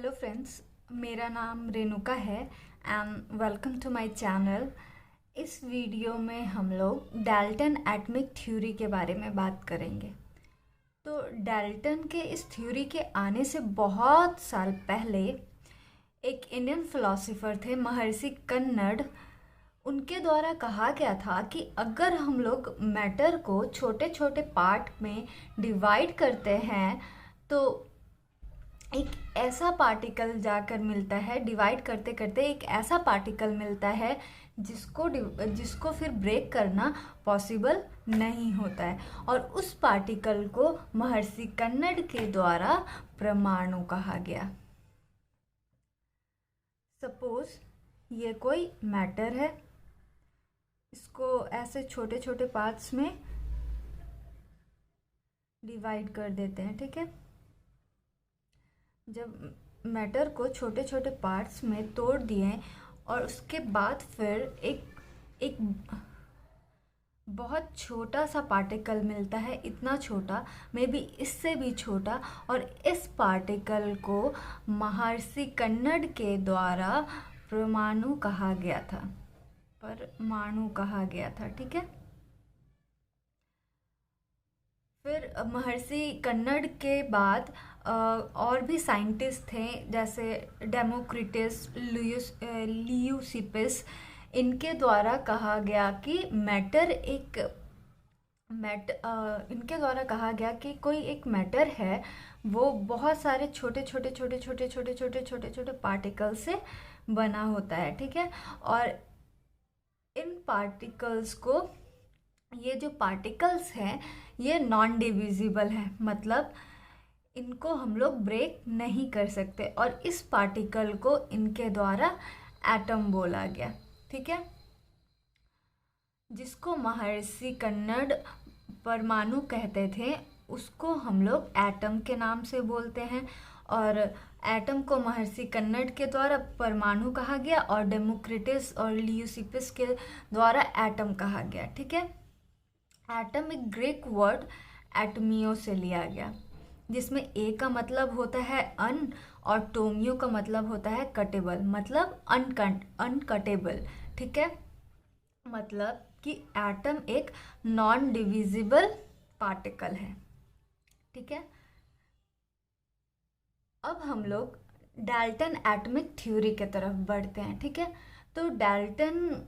Hello friends, मेरा नाम रेणुका है and welcome to my channel. इस वीडियो में हम लोग डाल्टन एटॉमिक थ्योरी के बारे में बात करेंगे। तो डाल्टन के इस थ्योरी के आने से बहुत साल पहले एक इंडियन फिलोसोफर थे महर्षि कन्नड़। उनके द्वारा कहा गया था कि अगर हम लोग मैटर को छोटे छोटे पार्ट में डिवाइड करते हैं तो एक ऐसा पार्टिकल जाकर मिलता है, डिवाइड करते करते एक ऐसा पार्टिकल मिलता है जिसको फिर ब्रेक करना पॉसिबल नहीं होता है, और उस पार्टिकल को महर्षि कन्नड़ के द्वारा परमाणु कहा गया। सपोज ये कोई मैटर है, इसको ऐसे छोटे छोटे पार्ट्स में डिवाइड कर देते हैं, ठीक है। जब मैटर को छोटे छोटे पार्ट्स में तोड़ दिए और उसके बाद फिर एक बहुत छोटा सा पार्टिकल मिलता है, इतना छोटा, मे बी इससे भी छोटा, और इस पार्टिकल को महर्षि कन्नड़ के द्वारा परमाणु कहा गया था, ठीक है। फिर महर्षि कन्नड़ के बाद और भी साइंटिस्ट थे, जैसे डेमोक्रिटस, लियूसिपस। इनके द्वारा कहा गया कि इनके द्वारा कहा गया कि कोई एक मैटर है, वो बहुत सारे छोटे छोटे छोटे छोटे छोटे छोटे छोटे छोटे पार्टिकल से बना होता है, ठीक है। और इन पार्टिकल्स को, ये जो पार्टिकल्स हैं ये नॉन डिविजिबल है, मतलब इनको हम लोग ब्रेक नहीं कर सकते, और इस पार्टिकल को इनके द्वारा एटम बोला गया, ठीक है। जिसको महर्षि कन्नड़ परमाणु कहते थे उसको हम लोग एटम के नाम से बोलते हैं, और एटम को महर्षि कन्नड़ के द्वारा परमाणु कहा गया और डेमोक्रिटस और लियूसिपस के द्वारा एटम कहा गया, ठीक है। एटम एक ग्रीक वर्ड एटमियो से लिया गया, जिसमें ए का मतलब होता है अन और टोमियो का मतलब होता है कटेबल, मतलब अनकटेबल, ठीक है। मतलब कि एटम एक नॉन डिविजिबल पार्टिकल है, ठीक है। अब हम लोग डाल्टन एटॉमिक थ्योरी के तरफ बढ़ते हैं, ठीक है। तो डाल्टन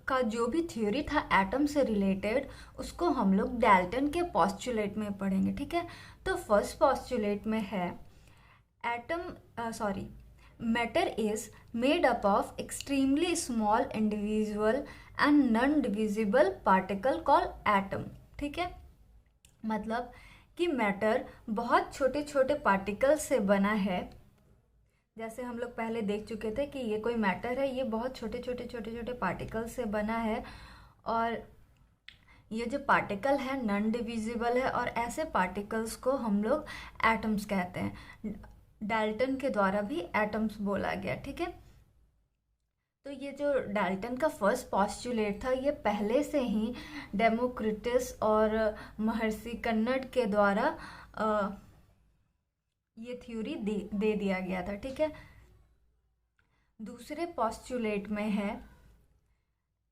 का जो भी थ्योरी था एटम से रिलेटेड, उसको हम लोग डाल्टन के पॉस्टुलेट में पढ़ेंगे, ठीक है। तो फर्स्ट पॉस्टुलेट में है matter is made up of extremely small individual and non divisible particle called atom, ठीक है। मतलब कि मैटर बहुत छोटे छोटे पार्टिकल से बना है। जैसे हम लोग पहले देख चुके थे कि ये कोई मैटर है, ये बहुत छोटे छोटे छोटे छोटे पार्टिकल से बना है, और ये जो पार्टिकल है नॉन डिविजिबल है, और ऐसे पार्टिकल्स को हम लोग एटम्स कहते हैं। डाल्टन के द्वारा भी एटम्स बोला गया, ठीक है। तो ये जो डाल्टन का फर्स्ट पॉस्टुलेट था, ये पहले से ही डेमोक्रिटस और महर्षि कन्नड़ के द्वारा ये थ्योरी दे दिया गया था, ठीक है। दूसरे पॉस्टुलेट में है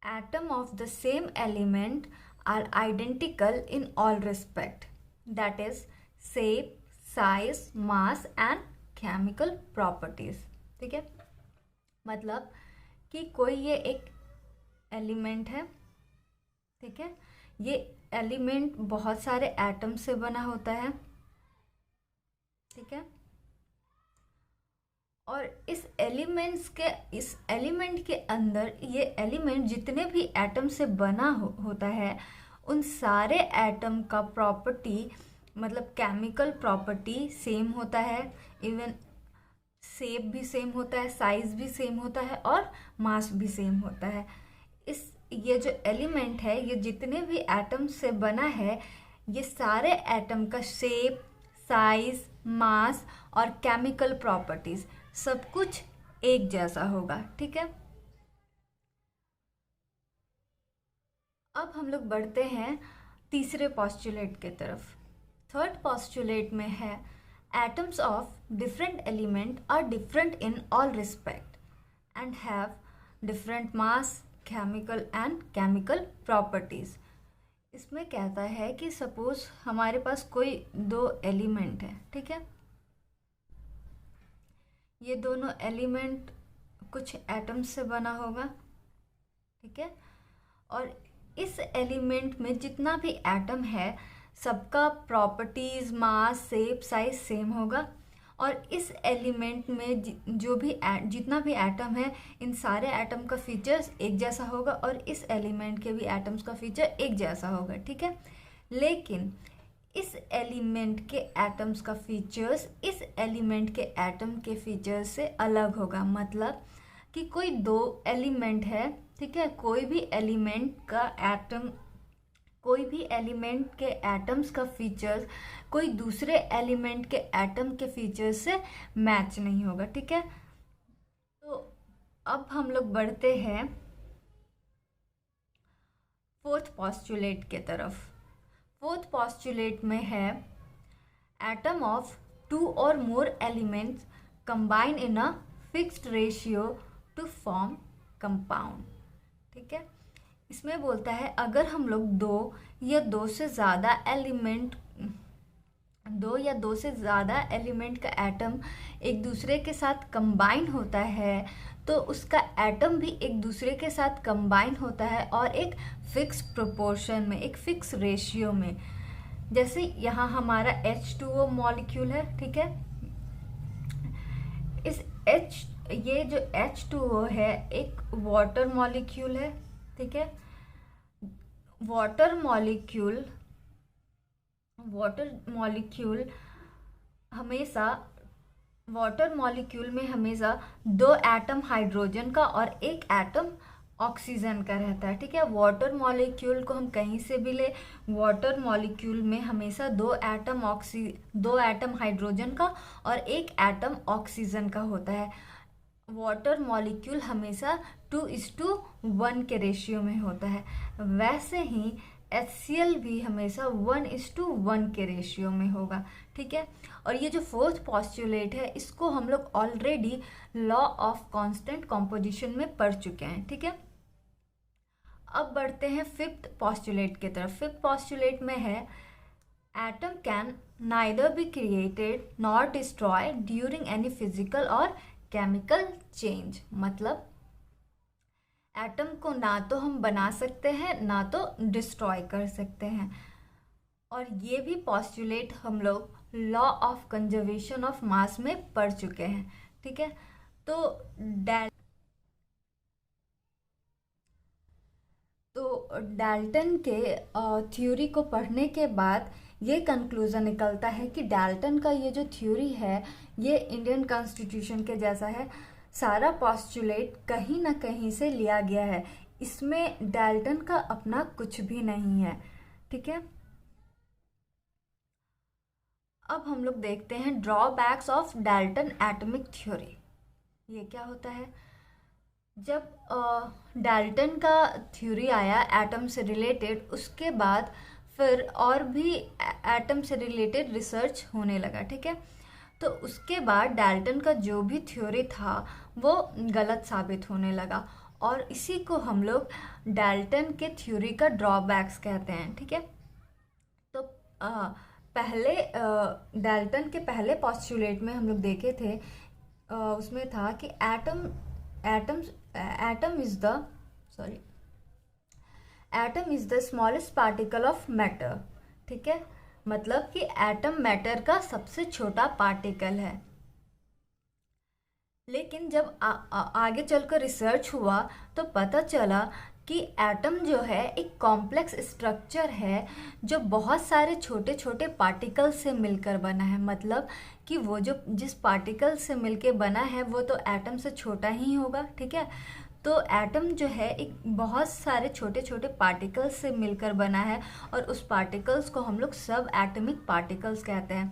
atom of the same element are identical in all respect, that is shape, size, mass and chemical properties, ठीक है। मतलब कि कोई ये एक एलिमेंट है, ठीक है। ये एलिमेंट बहुत सारे एटम से बना होता है, ठीक है। और इस एलिमेंट के अंदर ये एलिमेंट जितने भी एटम से बना होता है, उन सारे एटम का प्रॉपर्टी, मतलब केमिकल प्रॉपर्टी सेम होता है। इवन शेप भी सेम होता है, साइज भी सेम होता है, और मास भी सेम होता है। ये जो एलिमेंट है, ये जितने भी एटम से बना है, ये सारे एटम का शेप, साइज, मास और केमिकल प्रॉपर्टीज सब कुछ एक जैसा होगा, ठीक है। अब हम लोग बढ़ते हैं तीसरे पॉस्टुलेट के तरफ। थर्ड पॉस्टुलेट में है Atoms of different element are different in all respect and have different mass, chemical and chemical properties. इसमें कहता है कि सपोज हमारे पास कोई दो एलिमेंट है, ठीक है। ये दोनों एलिमेंट कुछ एटम्स से बना होगा, ठीक है। और इस एलिमेंट में जितना भी एटम है सबका प्रॉपर्टीज, मास, शेप, साइज सेम होगा। और इस एलिमेंट में जो भी जितना भी एटम है इन सारे एटम का फीचर्स एक जैसा होगा और इस एलिमेंट के भी एटम्स का फीचर एक जैसा होगा, ठीक है। लेकिन इस एलिमेंट के एटम्स का फीचर्स इस एलिमेंट के एटम के फीचर्स से अलग होगा। मतलब कि कोई दो एलिमेंट है, ठीक है, कोई भी एलिमेंट के एटम्स का फीचर्स कोई दूसरे एलिमेंट के एटम के फीचर्स से मैच नहीं होगा, ठीक है। तो अब हम लोग बढ़ते हैं फोर्थ पोस्टुलेट के तरफ। फोर्थ पोस्टुलेट में है एटम ऑफ टू और more elements combine in a fixed ratio two form compound, ठीक है। इसमें बोलता है अगर हम लोग दो या दो से ज़्यादा एलिमेंट का एटम एक दूसरे के साथ कंबाइन होता है तो उसका एटम भी एक दूसरे के साथ कंबाइन होता है और एक फिक्स प्रोपोर्शन में, एक फिक्स रेशियो में। जैसे यहाँ हमारा H2O मॉलिक्यूल है, ठीक है। ये जो H2O है एक वाटर मॉलिक्यूल है, ठीक है। वाटर मॉलिक्यूल में हमेशा दो एटम हाइड्रोजन का और एक एटम ऑक्सीजन का रहता है, ठीक है। वाटर मॉलिक्यूल को हम कहीं से भी ले, वाटर मॉलिक्यूल में हमेशा दो एटम हाइड्रोजन का और एक एटम ऑक्सीजन का होता है। वाटर मॉलिक्यूल हमेशा 2:1 के रेशियो में होता है। वैसे ही HCl भी हमेशा 1:1 के रेशियो में होगा, ठीक है। और ये जो फोर्थ पोस्टुलेट है इसको हम लोग already law of constant composition में पढ़ चुके हैं, ठीक है। अब बढ़ते हैं फिफ्थ पोस्टुलेट की तरफ। फिफ्थ पोस्टुलेट में है atom can neither be created nor destroy during any physical और केमिकल चेंज। मतलब एटम को ना तो हम बना सकते हैं ना तो डिस्ट्रॉय कर सकते हैं। और ये भी पोस्टुलेट हम लोग law of conservation of mass में पढ़ चुके हैं, ठीक है। तो डाल्टन के थ्योरी को पढ़ने के बाद ये कंक्लूज़न निकलता है कि डाल्टन का ये जो थ्योरी है ये इंडियन कॉन्स्टिट्यूशन के जैसा है। सारा पोस्टुलेट कहीं ना कहीं से लिया गया है, इसमें डाल्टन का अपना कुछ भी नहीं है, ठीक है। अब हम लोग देखते हैं drawbacks of Dalton atomic theory. ये क्या होता है? जब डाल्टन का थ्योरी आया एटम से रिलेटेड, उसके बाद फिर और भी एटम से रिलेटेड रिसर्च होने लगा, ठीक है। तो उसके बाद डाल्टन का जो भी थ्योरी था वो गलत साबित होने लगा और इसी को हम लोग डाल्टन के थ्योरी का ड्रॉबैक्स कहते हैं, ठीक है। तो पहले डाल्टन के पहले पोस्टुलेट में हम लोग देखे थे, उसमें था कि atom is the smallest particle of matter, ठीक है। मतलब कि एटम मैटर का सबसे छोटा पार्टिकल है। लेकिन जब आगे चलकर रिसर्च हुआ तो पता चला कि एटम जो है एक कॉम्प्लेक्स स्ट्रक्चर है जो बहुत सारे छोटे छोटे पार्टिकल से मिलकर बना है। मतलब कि वो जो जिस पार्टिकल से मिलकर बना है वो तो एटम से छोटा ही होगा, ठीक है। तो एटम जो है एक बहुत सारे छोटे छोटे पार्टिकल्स से मिलकर बना है और उस पार्टिकल्स को हम लोग सब एटॉमिक पार्टिकल्स कहते हैं।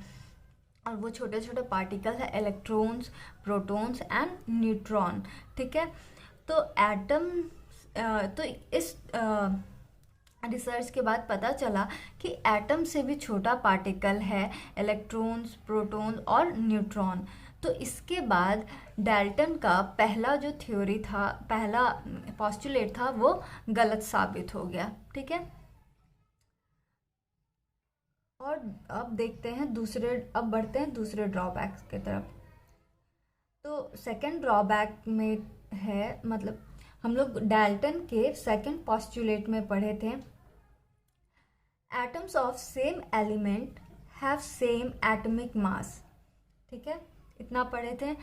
और वो छोटे छोटे पार्टिकल है इलेक्ट्रॉन्स, प्रोटॉन्स एंड न्यूट्रॉन, ठीक है। तो रिसर्च के बाद पता चला कि एटम से भी छोटा पार्टिकल है इलेक्ट्रॉन्स, प्रोटॉन और न्यूट्रॉन। तो इसके बाद डाल्टन का पहला जो थ्योरी था, पहला पोस्टुलेट था, वो गलत साबित हो गया। ठीक है, और अब देखते हैं अब बढ़ते हैं दूसरे ड्रॉबैक्स की तरफ। तो सेकंड ड्रॉबैक में है, मतलब हम लोग डाल्टन के सेकंड पोस्टुलेट में पढ़े थे, atoms of same element have same atomic mass. ठीक है, इतना पढ़े थे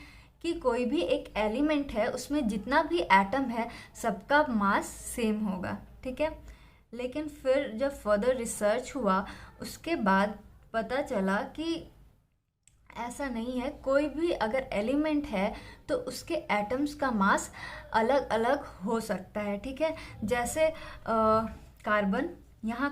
कि कोई भी एक एलिमेंट है, उसमें जितना भी एटम है सबका मास सेम होगा। ठीक है, लेकिन फिर जब फर्दर रिसर्च हुआ उसके बाद पता चला कि ऐसा नहीं है। कोई भी अगर एलिमेंट है तो उसके एटम्स का मास अलग अलग हो सकता है। ठीक है, जैसे कार्बन, यहाँ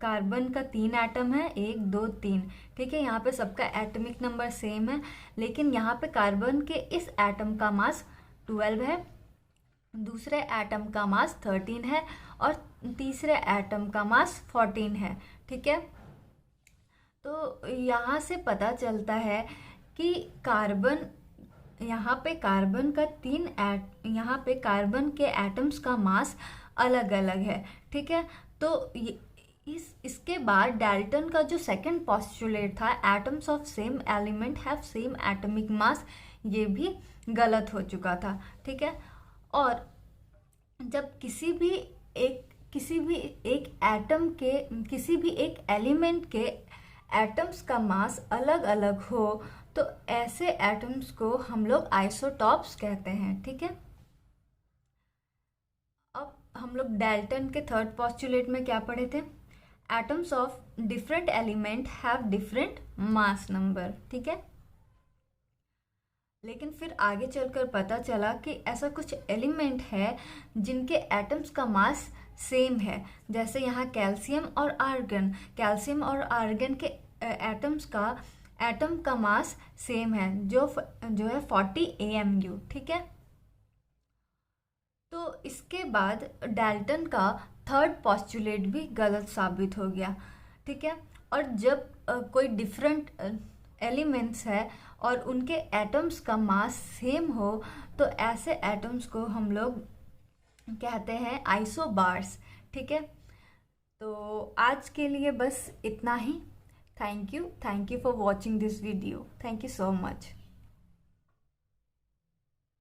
कार्बन का 3 एटम है, 1 2 3। ठीक है, यहाँ पे सबका एटॉमिक नंबर सेम है, लेकिन यहाँ पे कार्बन के इस एटम का मास 12 है, दूसरे एटम का मास 13 है और तीसरे एटम का मास 14 है। ठीक है, तो यहाँ से पता चलता है कि कार्बन, यहाँ पे कार्बन का यहाँ पे कार्बन के एटम्स का मास अलग अलग है। ठीक है, तो इसके बाद डाल्टन का जो सेकंड पोस्टुलेट था, atoms of same element have same atomic mass, ये भी गलत हो चुका था। ठीक है, और जब किसी भी एक एटम के, किसी भी एक एलिमेंट के एटम्स का मास अलग अलग हो तो ऐसे एटम्स को हम लोग आइसोटॉप्स कहते हैं। ठीक है, अब हम लोग डाल्टन के थर्ड पोस्टुलेट में क्या पढ़े थे, atoms of different element have different mass number. ठीक है, लेकिन फिर आगे चलकर पता चला कि ऐसा कुछ एलिमेंट है जिनके एटम्स का मास सेम है, जैसे यहाँ कैल्शियम और आर्गन के एटम का मास सेम है, जो है 40 AMU। ठीक है, तो इसके बाद डाल्टन का थर्ड पोस्टुलेट भी गलत साबित हो गया। ठीक है, और जब कोई डिफरेंट एलिमेंट्स है और उनके एटम्स का मास सेम हो तो ऐसे एटम्स को हम लोग कहते हैं आइसोबार्स। ठीक है, तो आज के लिए बस इतना ही। Thank you for watching this video. Thank you so much.